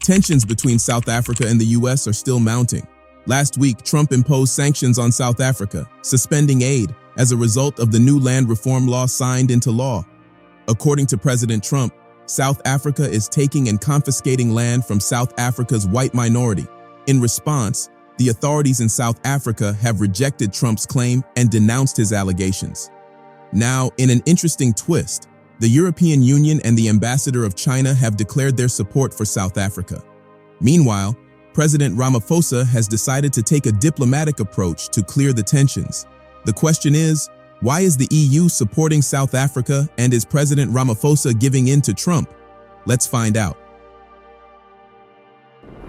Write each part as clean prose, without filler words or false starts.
Tensions between South Africa and the US are still mounting. Last week, Trump imposed sanctions on South Africa, suspending aid as a result of the new land reform law signed into law. According to President Trump, South Africa is taking and confiscating land from South Africa's white minority. In response, the authorities in South Africa have rejected Trump's claim and denounced his allegations. Now, in an interesting twist, the European Union and the ambassador of China have declared their support for South Africa. Meanwhile, President Ramaphosa has decided to take a diplomatic approach to clear the tensions. The question is, why is the EU supporting South Africa, and is President Ramaphosa giving in to Trump? Let's find out.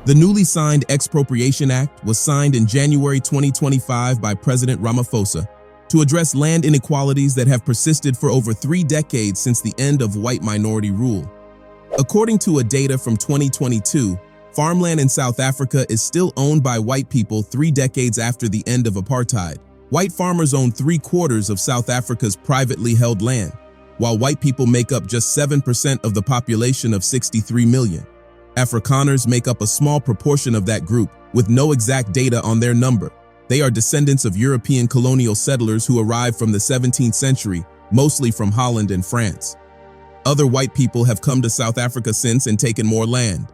The newly signed Expropriation Act was signed in January 2025 by President Ramaphosa to address land inequalities that have persisted for over 3 decades since the end of white minority rule. According to data from 2022, farmland in South Africa is still owned by white people 3 decades after the end of apartheid. White farmers own 3/4 of South Africa's privately held land, while white people make up just 7% of the population of 63 million. Afrikaners make up a small proportion of that group, with no exact data on their number. They are descendants of European colonial settlers who arrived from the 17th century, mostly from Holland and France. Other white people have come to South Africa since and taken more land.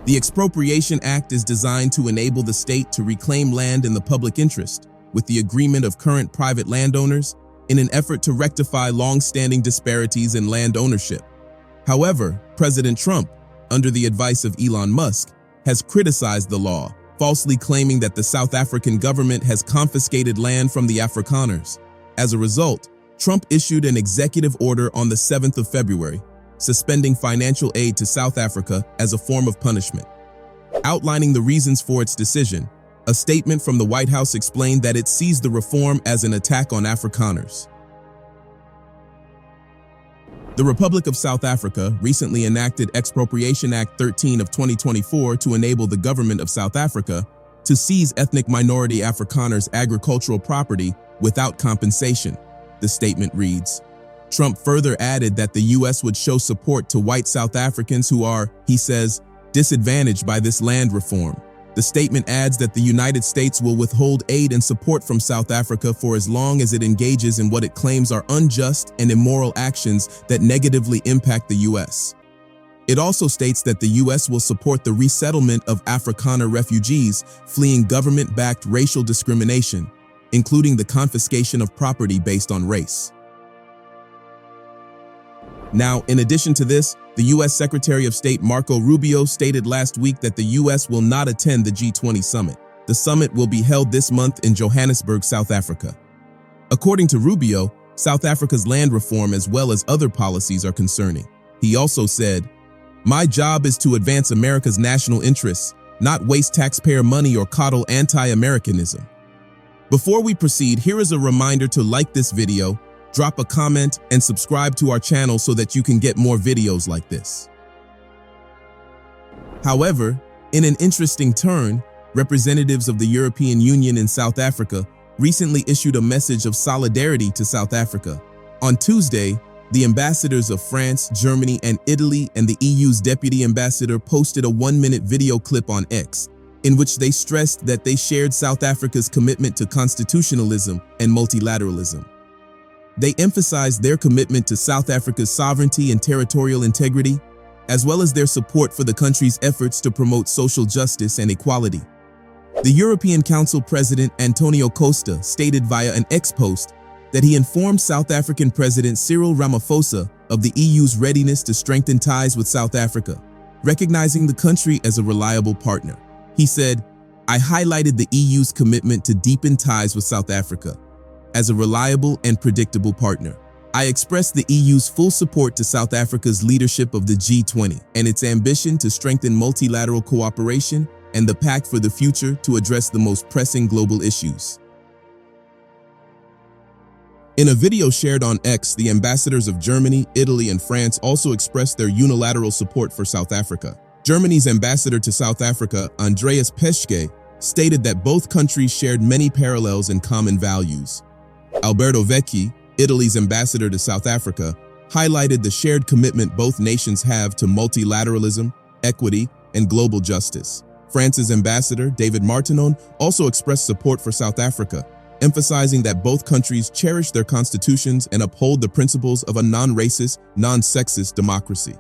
The Expropriation Act is designed to enable the state to reclaim land in the public interest, with the agreement of current private landowners, in an effort to rectify long-standing disparities in land ownership. However, President Trump, under the advice of Elon Musk, has criticized the law, falsely claiming that the South African government has confiscated land from the Afrikaners. As a result, Trump issued an executive order on the 7th of February, suspending financial aid to South Africa as a form of punishment. Outlining the reasons for its decision, a statement from the White House explained that it sees the reform as an attack on Afrikaners. The Republic of South Africa recently enacted Expropriation Act 13 of 2024 to enable the government of South Africa to seize ethnic minority Afrikaners' agricultural property without compensation, the statement reads. Trump further added that the U.S. would show support to white South Africans who are, he says, disadvantaged by this land reform. The statement adds that the United States will withhold aid and support from South Africa for as long as it engages in what it claims are unjust and immoral actions that negatively impact the U.S. It also states that the U.S. will support the resettlement of Afrikaner refugees fleeing government-backed racial discrimination, including the confiscation of property based on race. Now, in addition to this, the U.S. Secretary of State Marco Rubio stated last week that the U.S. will not attend the G20 summit. The summit will be held this month in Johannesburg, South Africa. According to Rubio, South Africa's land reform as well as other policies are concerning. He also said, "My job is to advance America's national interests, not waste taxpayer money or coddle anti-Americanism." Before we proceed, here is a reminder to like this video, drop a comment, and subscribe to our channel so that you can get more videos like this. However, in an interesting turn, representatives of the European Union in South Africa recently issued a message of solidarity to South Africa. On Tuesday, the ambassadors of France, Germany, and Italy and the EU's deputy ambassador posted a 1-minute video clip on X, in which they stressed that they shared South Africa's commitment to constitutionalism and multilateralism. They emphasized their commitment to South Africa's sovereignty and territorial integrity, as well as their support for the country's efforts to promote social justice and equality. The European Council President Antonio Costa stated via an X post that he informed South African President Cyril Ramaphosa of the EU's readiness to strengthen ties with South Africa, recognizing the country as a reliable partner. He said, "I highlighted the EU's commitment to deepen ties with South Africa as a reliable and predictable partner. I expressed the EU's full support to South Africa's leadership of the G20 and its ambition to strengthen multilateral cooperation and the pact for the future to address the most pressing global issues." In a video shared on X, the ambassadors of Germany, Italy, and France also expressed their unilateral support for South Africa. Germany's ambassador to South Africa, Andreas Peschke, stated that both countries shared many parallels and common values. Alberto Vecchi, Italy's ambassador to South Africa, highlighted the shared commitment both nations have to multilateralism, equity, and global justice. France's ambassador, David Martinon, also expressed support for South Africa, emphasizing that both countries cherish their constitutions and uphold the principles of a non-racist, non-sexist democracy.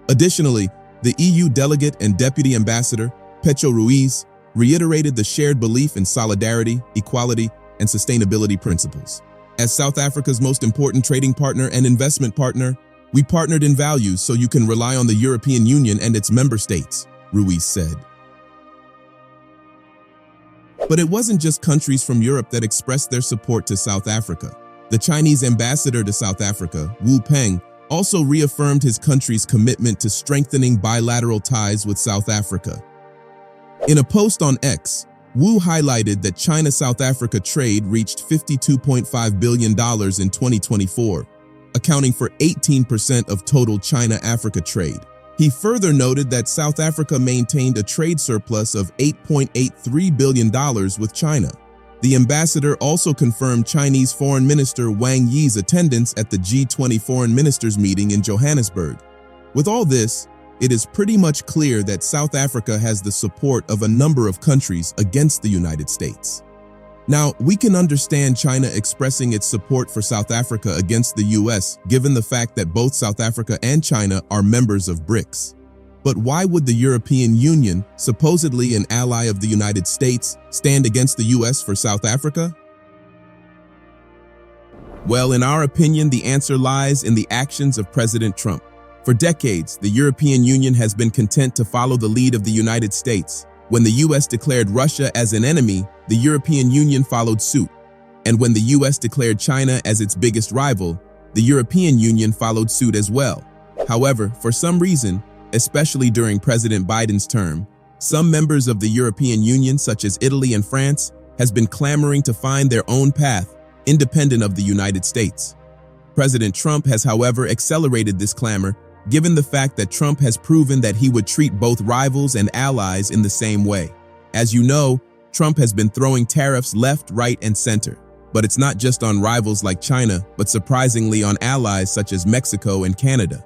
Additionally, the EU delegate and deputy ambassador, Pecho Ruiz, reiterated the shared belief in solidarity, equality, and sustainability principles. As South Africa's most important trading partner and investment partner, we partnered in values so you can rely on the European Union and its member states, Ruiz said. But it wasn't just countries from Europe that expressed their support to South Africa. The Chinese ambassador to South Africa, Wu Peng, also reaffirmed his country's commitment to strengthening bilateral ties with South Africa. In a post on X, Wu highlighted that China-South Africa trade reached $52.5 billion in 2024, accounting for 18% of total China-Africa trade. He further noted that South Africa maintained a trade surplus of $8.83 billion with China. The ambassador also confirmed Chinese Foreign Minister Wang Yi's attendance at the G20 Foreign Ministers meeting in Johannesburg. With all this, it is pretty much clear that South Africa has the support of a number of countries against the United States. Now, we can understand China expressing its support for South Africa against the US, given the fact that both South Africa and China are members of BRICS. But why would the European Union, supposedly an ally of the United States, stand against the US for South Africa? Well, in our opinion, the answer lies in the actions of President Trump. For decades, the European Union has been content to follow the lead of the United States. When the US declared Russia as an enemy, the European Union followed suit. And when the US declared China as its biggest rival, the European Union followed suit as well. However, for some reason, especially during President Biden's term, some members of the European Union, such as Italy and France, has been clamoring to find their own path, independent of the United States. President Trump has, however, accelerated this clamor, given the fact that Trump has proven that he would treat both rivals and allies in the same way. As you know, Trump has been throwing tariffs left, right, and center. But it's not just on rivals like China, but surprisingly on allies such as Mexico and Canada.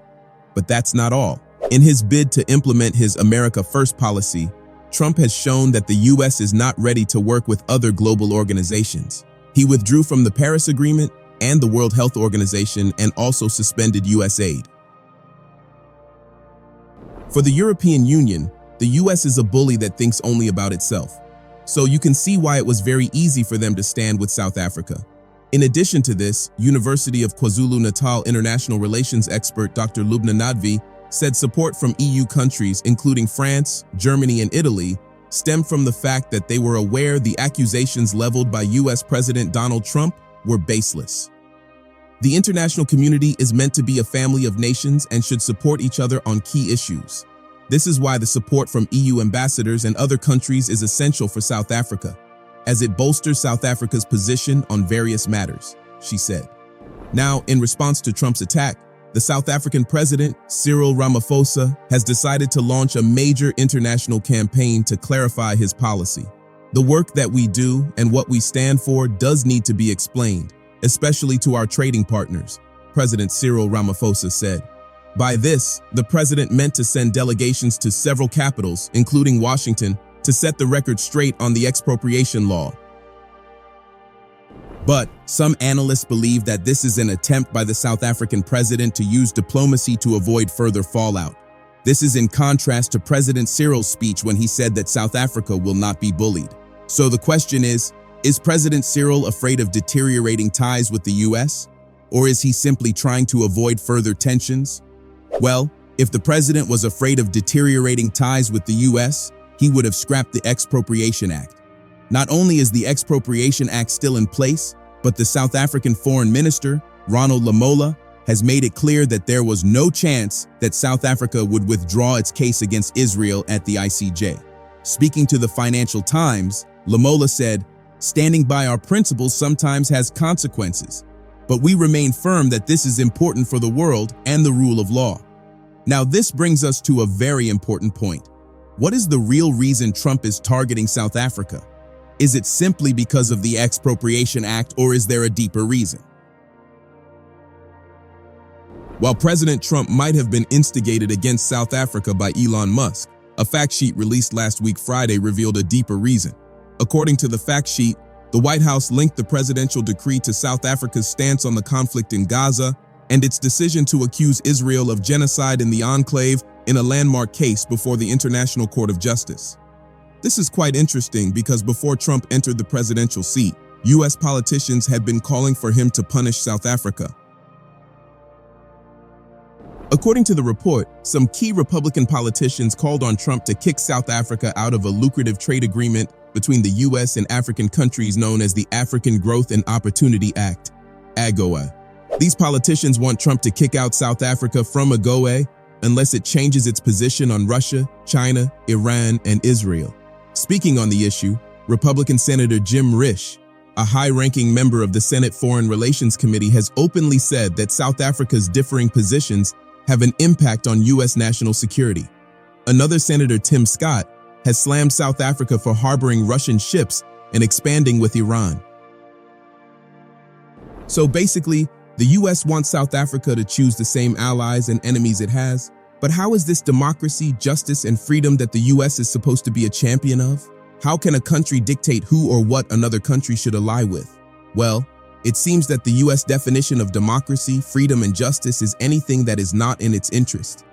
But that's not all. In his bid to implement his America First policy, Trump has shown that the US is not ready to work with other global organizations. He withdrew from the Paris Agreement and the World Health Organization and also suspended US aid. For the European Union, the US is a bully that thinks only about itself. So you can see why it was very easy for them to stand with South Africa. In addition to this, University of KwaZulu-Natal international relations expert Dr. Lubna Nadvi said support from EU countries, including France, Germany, and Italy, stemmed from the fact that they were aware the accusations leveled by US President Donald Trump were baseless. The international community is meant to be a family of nations and should support each other on key issues. This is why the support from EU ambassadors and other countries is essential for South Africa, as it bolsters South Africa's position on various matters, she said. Now, in response to Trump's attack, the South African President, Cyril Ramaphosa, has decided to launch a major international campaign to clarify his policy. The work that we do and what we stand for does need to be explained, especially to our trading partners, President Cyril Ramaphosa said. By this, the president meant to send delegations to several capitals, including Washington, to set the record straight on the expropriation law. But some analysts believe that this is an attempt by the South African president to use diplomacy to avoid further fallout. This is in contrast to President Cyril's speech when he said that South Africa will not be bullied. So the question is President Cyril afraid of deteriorating ties with the US? Or is he simply trying to avoid further tensions? Well, if the president was afraid of deteriorating ties with the US, he would have scrapped the Expropriation Act. Not only is the Expropriation Act still in place, but the South African Foreign Minister, Ronald Lamola, has made it clear that there was no chance that South Africa would withdraw its case against Israel at the ICJ. Speaking to the Financial Times, Lamola said, "Standing by our principles sometimes has consequences, but we remain firm that this is important for the world and the rule of law." Now, this brings us to a very important point. What is the real reason Trump is targeting South Africa? Is it simply because of the Expropriation Act, or is there a deeper reason? While President Trump might have been instigated against South Africa by Elon Musk, a fact sheet released last week Friday revealed a deeper reason. According to the fact sheet, the White House linked the presidential decree to South Africa's stance on the conflict in Gaza and its decision to accuse Israel of genocide in the enclave in a landmark case before the International Court of Justice. This is quite interesting because before Trump entered the presidential seat, U.S. politicians had been calling for him to punish South Africa. According to the report, some key Republican politicians called on Trump to kick South Africa out of a lucrative trade agreement between the U.S. and African countries known as the African Growth and Opportunity Act, AGOA. These politicians want Trump to kick out South Africa from AGOA unless it changes its position on Russia, China, Iran, and Israel. Speaking on the issue, Republican Senator Jim Risch, a high-ranking member of the Senate Foreign Relations Committee, has openly said that South Africa's differing positions have an impact on U.S. national security. Another Senator, Tim Scott, has slammed South Africa for harboring Russian ships and expanding with Iran. So basically, the U.S. wants South Africa to choose the same allies and enemies it has. But how is this democracy, justice, and freedom that the U.S. is supposed to be a champion of? How can a country dictate who or what another country should ally with? Well, it seems that the U.S. definition of democracy, freedom, and justice is anything that is not in its interest.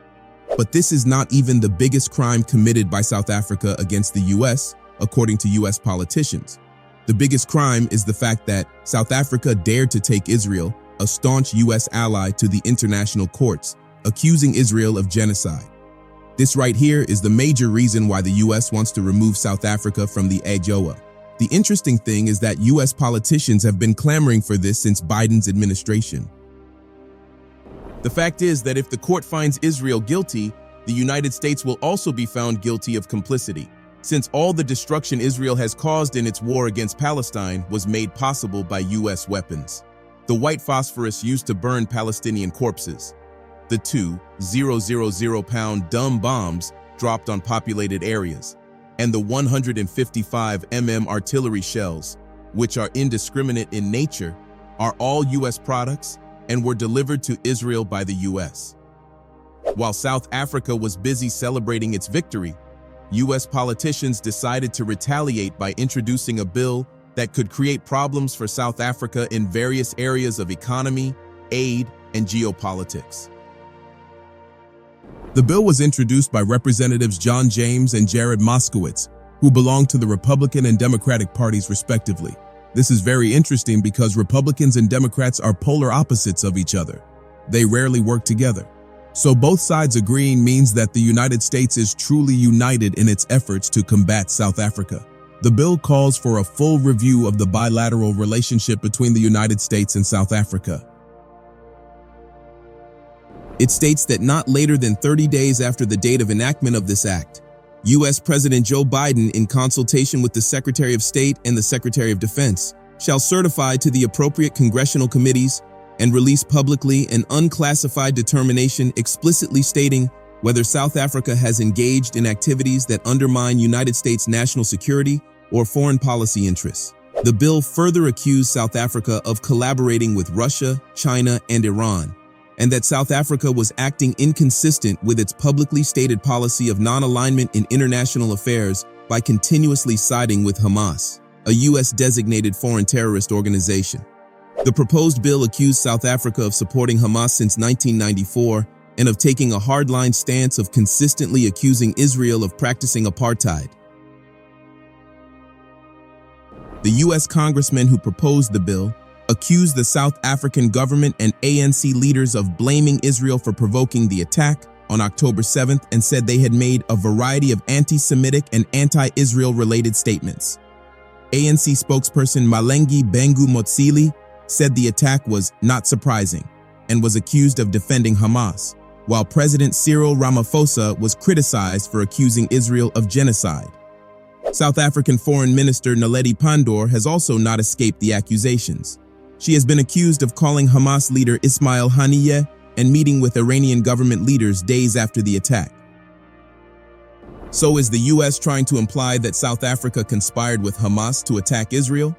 But this is not even the biggest crime committed by South Africa against the U.S., according to U.S. politicians. The biggest crime is the fact that South Africa dared to take Israel, a staunch U.S. ally, to the international courts, accusing Israel of genocide. This right here is the major reason why the U.S. wants to remove South Africa from the AGOA. The interesting thing is that U.S. politicians have been clamoring for this since Biden's administration. The fact is that if the court finds Israel guilty, the United States will also be found guilty of complicity, since all the destruction Israel has caused in its war against Palestine was made possible by U.S. weapons. The white phosphorus used to burn Palestinian corpses, the 2,000-pound dumb bombs dropped on populated areas, and the 155 artillery shells, which are indiscriminate in nature, are all U.S. products and were delivered to Israel by the U.S. While South Africa was busy celebrating its victory, U.S. politicians decided to retaliate by introducing a bill that could create problems for South Africa in various areas of economy, aid, and geopolitics. The bill was introduced by Representatives John James and Jared Moskowitz, who belong to the Republican and Democratic parties respectively. This is very interesting because Republicans and Democrats are polar opposites of each other. They rarely work together. So both sides agreeing means that the United States is truly united in its efforts to combat South Africa. The bill calls for a full review of the bilateral relationship between the United States and South Africa. It states that not later than 30 days after the date of enactment of this act, U.S. President Joe Biden, in consultation with the Secretary of State and the Secretary of Defense, shall certify to the appropriate congressional committees and release publicly an unclassified determination explicitly stating whether South Africa has engaged in activities that undermine United States national security or foreign policy interests. The bill further accused South Africa of collaborating with Russia, China, and Iran, and that South Africa was acting inconsistent with its publicly stated policy of non-alignment in international affairs by continuously siding with Hamas, a U.S.-designated foreign terrorist organization. The proposed bill accused South Africa of supporting Hamas since 1994 and of taking a hardline stance of consistently accusing Israel of practicing apartheid. The U.S. congressman who proposed the bill accused the South African government and ANC leaders of blaming Israel for provoking the attack on October 7th and said they had made a variety of anti-Semitic and anti-Israel related statements. ANC spokesperson Malengi Bengu Motsili said the attack was not surprising and was accused of defending Hamas, while President Cyril Ramaphosa was criticized for accusing Israel of genocide. South African Foreign Minister Naledi Pandor has also not escaped the accusations. She has been accused of calling Hamas leader Ismail Haniyeh and meeting with Iranian government leaders days after the attack. So is the U.S. trying to imply that South Africa conspired with Hamas to attack Israel?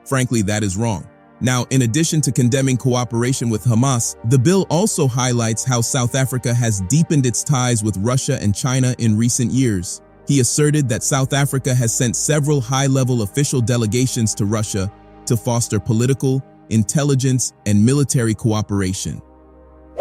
Frankly, that is wrong. Now, in addition to condemning cooperation with Hamas, the bill also highlights how South Africa has deepened its ties with Russia and China in recent years. He asserted that South Africa has sent several high-level official delegations to Russia to foster political, intelligence, and military cooperation.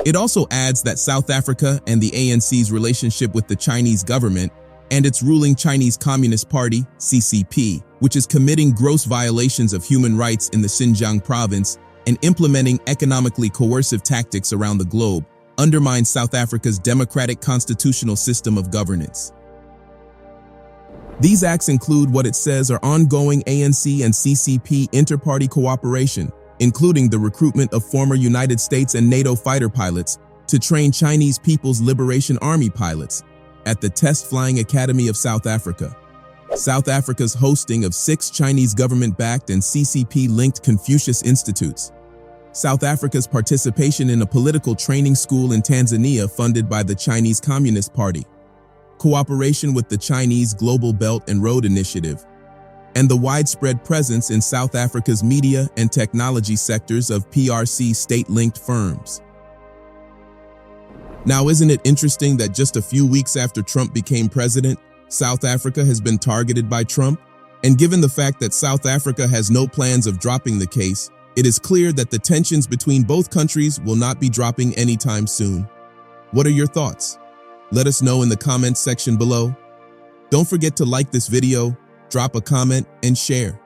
It also adds that South Africa and the ANC's relationship with the Chinese government and its ruling Chinese Communist Party, CCP, which is committing gross violations of human rights in the Xinjiang province and implementing economically coercive tactics around the globe, undermines South Africa's democratic constitutional system of governance. These acts include what it says are ongoing ANC and CCP inter-party cooperation, including the recruitment of former United States and NATO fighter pilots to train Chinese People's Liberation Army pilots at the Test Flying Academy of South Africa. South Africa's hosting of 6 Chinese government-backed and CCP-linked Confucius Institutes. South Africa's participation in a political training school in Tanzania funded by the Chinese Communist Party. Cooperation with the Chinese Global Belt and Road Initiative. And the widespread presence in South Africa's media and technology sectors of PRC state-linked firms. Now, isn't it interesting that just a few weeks after Trump became president, South Africa has been targeted by Trump? And given the fact that South Africa has no plans of dropping the case, it is clear that the tensions between both countries will not be dropping anytime soon. What are your thoughts? Let us know in the comments section below. Don't forget to like this video, drop a comment, and share.